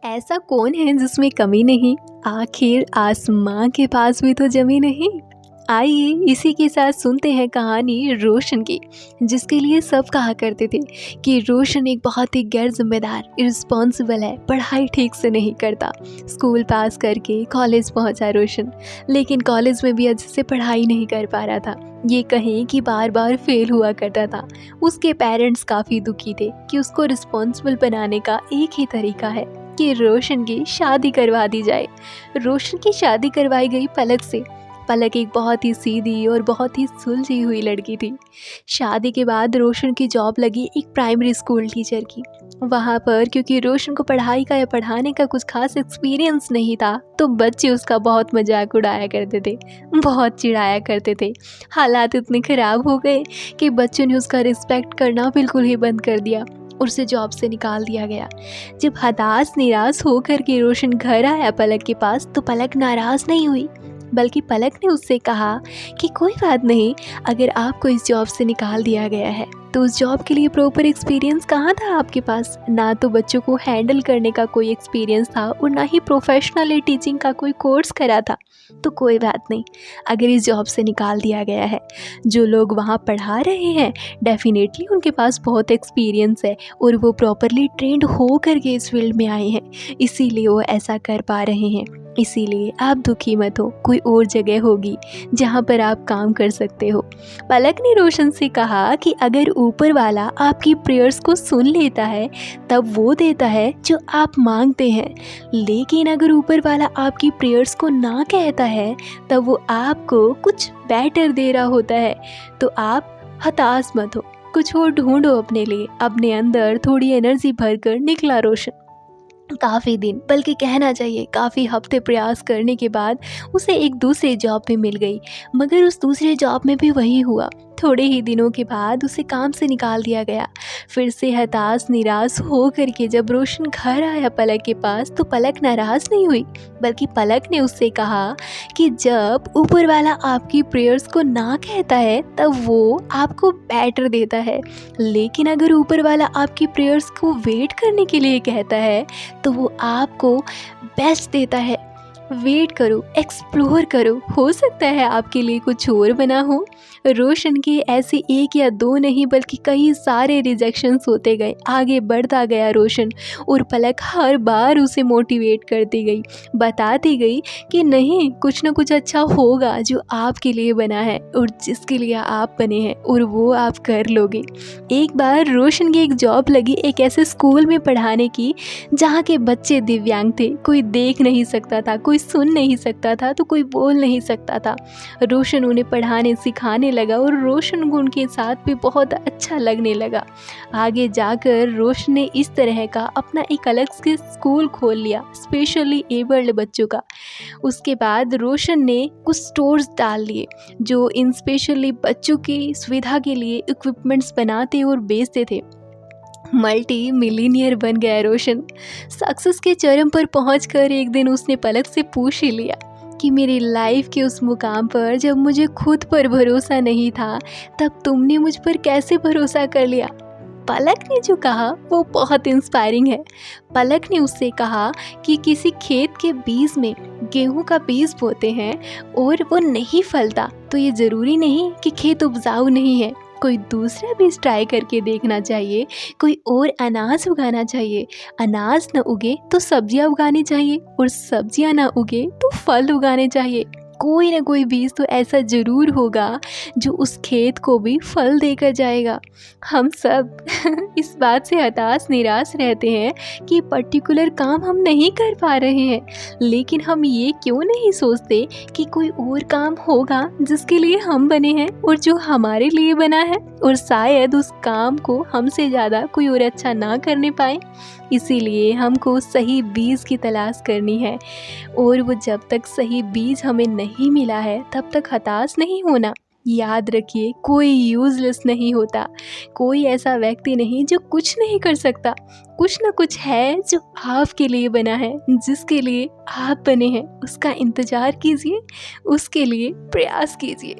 ऐसा कौन है जिसमें कमी नहीं, आखिर आसमां के पास भी तो जमी नहीं। आइए इसी के साथ सुनते हैं कहानी रोशन की, जिसके लिए सब कहा करते थे कि रोशन एक बहुत ही गैर जिम्मेदार इररिस्पॉन्सिबल है, पढ़ाई ठीक से नहीं करता। स्कूल पास करके कॉलेज पहुंचा रोशन, लेकिन कॉलेज में भी अच्छे से पढ़ाई नहीं कर पा रहा था। ये कहें कि बार बार फेल हुआ करता था। उसके पेरेंट्स काफ़ी दुखी थे कि उसको रिस्पॉन्सिबल बनाने का एक ही तरीका है कि रोशन की शादी करवा दी जाए। रोशन की शादी करवाई गई पलक से। पलक एक बहुत ही सीधी और बहुत ही सुलझी हुई लड़की थी। शादी के बाद रोशन की जॉब लगी एक प्राइमरी स्कूल टीचर की। वहाँ पर क्योंकि रोशन को पढ़ाई का या पढ़ाने का कुछ खास एक्सपीरियंस नहीं था, तो बच्चे उसका बहुत मजाक उड़ाया करते थे, बहुत चिढ़ाया करते थे। हालात इतने ख़राब हो गए कि बच्चों ने उसका रिस्पेक्ट करना बिल्कुल ही बंद कर दिया। उसे जॉब से निकाल दिया गया। जब हताश निराश होकर के रोशन घर आया पलक के पास, तो पलक नाराज़ नहीं हुई, बल्कि पलक ने उससे कहा कि कोई बात नहीं, अगर आपको इस जॉब से निकाल दिया गया है तो उस जॉब के लिए प्रॉपर एक्सपीरियंस कहाँ था आपके पास? ना तो बच्चों को हैंडल करने का कोई एक्सपीरियंस था और ना ही प्रोफेशनली टीचिंग का कोई कोर्स करा था। तो कोई बात नहीं, अगर इस जॉब से निकाल दिया गया है, जो लोग वहाँ पढ़ा रहे हैं डेफिनेटली उनके पास बहुत एक्सपीरियंस है और वो प्रॉपरली ट्रेंड हो करके इस फील्ड में आए हैं, इसीलिए वो ऐसा कर पा रहे हैं। इसीलिए आप दुखी मत हो, कोई और जगह होगी जहाँ पर आप काम कर सकते हो। पलक ने रोशन से कहा कि अगर ऊपर वाला आपकी प्रेयर्स को सुन लेता है तब वो देता है जो आप मांगते हैं, लेकिन अगर ऊपर वाला आपकी प्रेयर्स को ना कहता है तब वो आपको कुछ बेटर दे रहा होता है। तो आप हताश मत हो, कुछ और ढूंढो अपने लिए। अपने अंदर थोड़ी एनर्जी भरकर निकला रोशन। काफ़ी दिन, बल्कि कहना चाहिए काफ़ी हफ्ते प्रयास करने के बाद उसे एक दूसरी जॉब भी मिल गई, मगर उस दूसरे जॉब में भी वही हुआ। थोड़े ही दिनों के बाद उसे काम से निकाल दिया गया। फिर से हताश निराश हो करके जब रोशन घर आया पलक के पास, तो पलक नाराज़ नहीं हुई, बल्कि पलक ने उससे कहा कि जब ऊपर वाला आपकी प्रेयर्स को ना कहता है तब वो आपको बेटर देता है, लेकिन अगर ऊपर वाला आपकी प्रेयर्स को वेट करने के लिए कहता है तो वो आपको बेस्ट देता है। वेट करो, एक्सप्लोर करो, हो सकता है आपके लिए कुछ और बना हो। रोशन के ऐसे एक या दो नहीं बल्कि कई सारे रिजेक्शंस होते गए। आगे बढ़ता गया रोशन और पलक हर बार उसे मोटिवेट करती गई, बताती गई कि नहीं, कुछ ना कुछ अच्छा होगा जो आपके लिए बना है और जिसके लिए आप बने हैं, और वो आप कर लोगे। एक बार रोशन की एक जॉब लगी एक ऐसे स्कूल में पढ़ाने की जहाँ के बच्चे दिव्यांग थे। कोई देख नहीं सकता था, कोई सुन नहीं सकता था, तो कोई बोल नहीं सकता था। रोशन उन्हें पढ़ाने सिखाने लगा और रोशन को उनके साथ भी बहुत अच्छा लगने लगा। आगे जाकर रोशन ने इस तरह का अपना एक अलग से स्कूल खोल लिया, स्पेशली एबल्ड बच्चों का। उसके बाद रोशन ने कुछ स्टोर्स डाल लिए जो इन स्पेशली बच्चों की सुविधा के लिए इक्विपमेंट्स बनाते और बेचते थे। मल्टी मिलीनियर बन गया रोशन। सक्सेस के चरम पर पहुंचकर एक दिन उसने पलक से पूछ ही लिया कि मेरी लाइफ के उस मुकाम पर जब मुझे खुद पर भरोसा नहीं था, तब तुमने मुझ पर कैसे भरोसा कर लिया? पलक ने जो कहा वो बहुत इंस्पायरिंग है। पलक ने उससे कहा कि किसी खेत के बीज में गेहूं का बीज बोते हैं और वो नहीं फलता, तो ये ज़रूरी नहीं कि खेत उपजाऊ नहीं है। कोई दूसरा बीज ट्राई करके देखना चाहिए, कोई और अनाज उगाना चाहिए। अनाज न उगे तो सब्जियां उगानी चाहिए, और सब्जियां न उगे तो फल उगाने चाहिए। कोई ना कोई बीज तो ऐसा ज़रूर होगा जो उस खेत को भी फल देकर जाएगा। हम सब इस बात से हताश निराश रहते हैं कि पर्टिकुलर काम हम नहीं कर पा रहे हैं, लेकिन हम ये क्यों नहीं सोचते कि कोई और काम होगा जिसके लिए हम बने हैं और जो हमारे लिए बना है, और शायद उस काम को हमसे ज़्यादा कोई और अच्छा ना करने पाए। इसीलिए हमको सही बीज की तलाश करनी है, और वो जब तक सही बीज हमें नहीं मिला है तब तक हताश नहीं होना। याद रखिए, कोई यूजलेस नहीं होता, कोई ऐसा व्यक्ति नहीं जो कुछ नहीं कर सकता। कुछ ना कुछ है जो आपके लिए बना है, जिसके लिए आप बने हैं। उसका इंतज़ार कीजिए, उसके लिए प्रयास कीजिए।